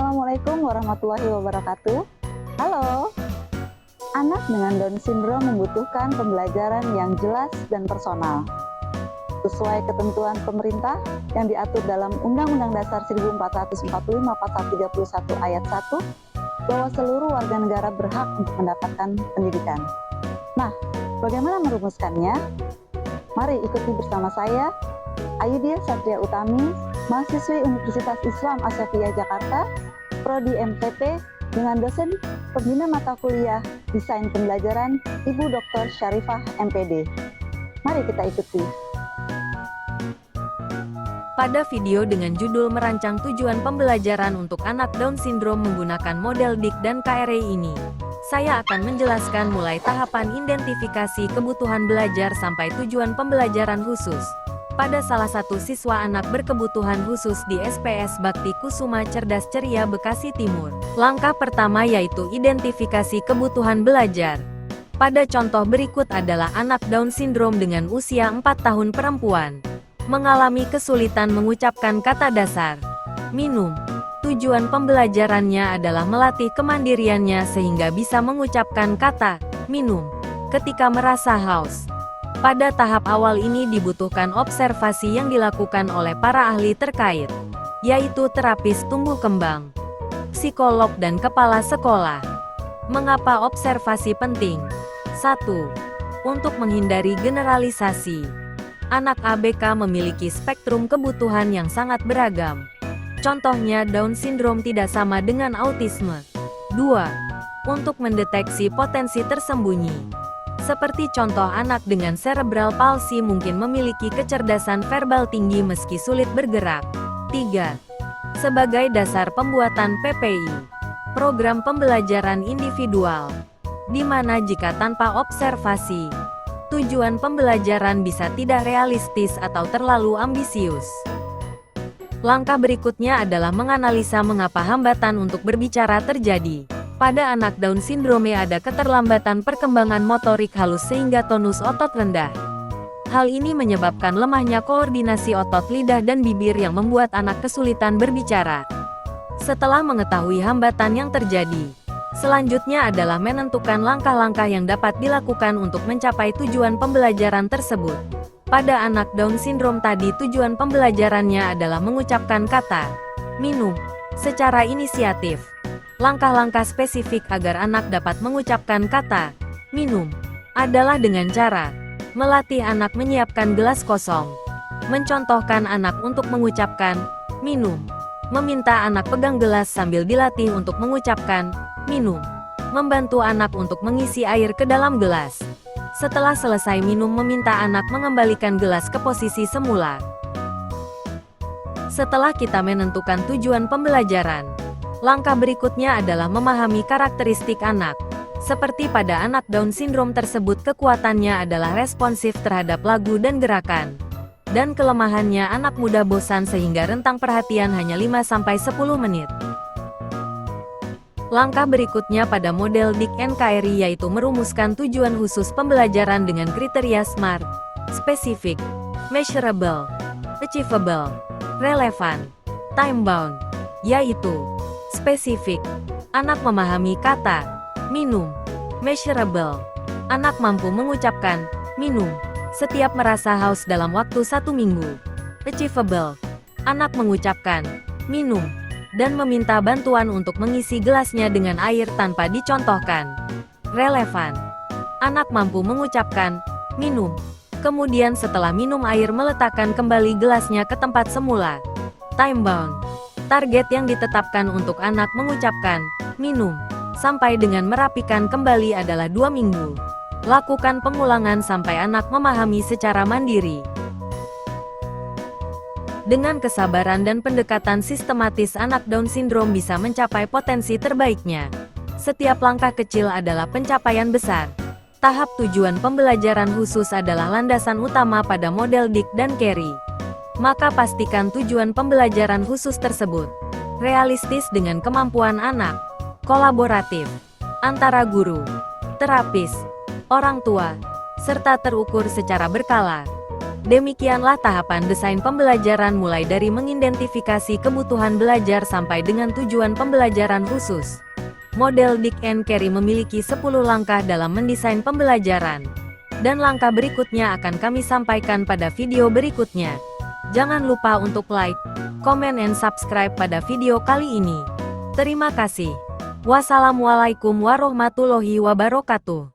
Assalamualaikum warahmatullahi wabarakatuh. Halo, anak dengan Down syndrome membutuhkan pembelajaran yang jelas dan personal. Sesuai ketentuan pemerintah yang diatur dalam Undang-Undang Dasar 1445 Pasal 31 Ayat 1, bahwa seluruh warga negara berhak untuk mendapatkan pendidikan. Nah, bagaimana merumuskannya? Mari ikuti bersama saya, Ayudhya Satria Utami, mahasiswi Universitas Islam Asyafiyyah Jakarta, Prodi MTP, dengan dosen pembina mata kuliah Desain Pembelajaran, Ibu Dr. Syarifah MPD. Mari kita ikuti. Pada video dengan judul Merancang Tujuan Pembelajaran untuk Anak Down Syndrome menggunakan model DIK dan KRI ini, saya akan menjelaskan mulai tahapan identifikasi kebutuhan belajar sampai tujuan pembelajaran khusus pada salah satu siswa anak berkebutuhan khusus di SPS Bakti Kusuma Cerdas Ceria Bekasi Timur. Langkah pertama yaitu identifikasi kebutuhan belajar. Pada contoh berikut adalah anak Down Syndrome dengan usia 4 tahun perempuan, mengalami kesulitan mengucapkan kata dasar. Minum. Tujuan pembelajarannya adalah melatih kemandiriannya sehingga bisa mengucapkan kata minum ketika merasa haus. Pada tahap awal ini dibutuhkan observasi yang dilakukan oleh para ahli terkait, yaitu terapis tumbuh kembang, psikolog dan kepala sekolah. Mengapa observasi penting? 1. Untuk menghindari generalisasi. Anak ABK memiliki spektrum kebutuhan yang sangat beragam. Contohnya Down Syndrome tidak sama dengan autisme. 2. Untuk mendeteksi potensi tersembunyi. Seperti contoh anak dengan cerebral palsy mungkin memiliki kecerdasan verbal tinggi meski sulit bergerak. 3. Sebagai dasar pembuatan PPI, program pembelajaran individual, di mana jika tanpa observasi, tujuan pembelajaran bisa tidak realistis atau terlalu ambisius. Langkah berikutnya adalah menganalisa mengapa hambatan untuk berbicara terjadi. Pada anak Down Syndrome ada keterlambatan perkembangan motorik halus sehingga tonus otot rendah. Hal ini menyebabkan lemahnya koordinasi otot lidah dan bibir yang membuat anak kesulitan berbicara. Setelah mengetahui hambatan yang terjadi, selanjutnya adalah menentukan langkah-langkah yang dapat dilakukan untuk mencapai tujuan pembelajaran tersebut. Pada anak Down Syndrome tadi tujuan pembelajarannya adalah mengucapkan kata minum secara inisiatif. Langkah-langkah spesifik agar anak dapat mengucapkan kata minum adalah dengan cara melatih anak menyiapkan gelas kosong, mencontohkan anak untuk mengucapkan minum, meminta anak pegang gelas sambil dilatih untuk mengucapkan minum, membantu anak untuk mengisi air ke dalam gelas. Setelah selesai minum, meminta anak mengembalikan gelas ke posisi semula. Setelah kita menentukan tujuan pembelajaran, langkah berikutnya adalah memahami karakteristik anak. Seperti pada anak Down Syndrome tersebut, kekuatannya adalah responsif terhadap lagu dan gerakan. Dan kelemahannya anak mudah bosan sehingga rentang perhatian hanya 5-10 menit. Langkah berikutnya pada model DIK NKRI yaitu merumuskan tujuan khusus pembelajaran dengan kriteria SMART, specific, measurable, achievable, relevant, time-bound, yaitu spesifik, anak memahami kata minum. Measurable, anak mampu mengucapkan minum setiap merasa haus dalam waktu 1 minggu. Achievable, anak mengucapkan minum dan meminta bantuan untuk mengisi gelasnya dengan air tanpa dicontohkan. Relevan, anak mampu mengucapkan minum, kemudian setelah minum air meletakkan kembali gelasnya ke tempat semula. Time-bound, target yang ditetapkan untuk anak mengucapkan minum sampai dengan merapikan kembali adalah 2 minggu. Lakukan pengulangan sampai anak memahami secara mandiri. Dengan kesabaran dan pendekatan sistematis, anak Down Syndrome bisa mencapai potensi terbaiknya. Setiap langkah kecil adalah pencapaian besar. Tahap tujuan pembelajaran khusus adalah landasan utama pada model DIK dan KRI. Maka pastikan tujuan pembelajaran khusus tersebut realistis dengan kemampuan anak, kolaboratif antara guru, terapis, orang tua, serta terukur secara berkala. Demikianlah tahapan desain pembelajaran mulai dari mengidentifikasi kebutuhan belajar sampai dengan tujuan pembelajaran khusus. Model Dick and Carey memiliki 10 langkah dalam mendesain pembelajaran. Dan langkah berikutnya akan kami sampaikan pada video berikutnya. Jangan lupa untuk like, comment, and subscribe pada video kali ini. Terima kasih. Wassalamualaikum warahmatullahi wabarakatuh.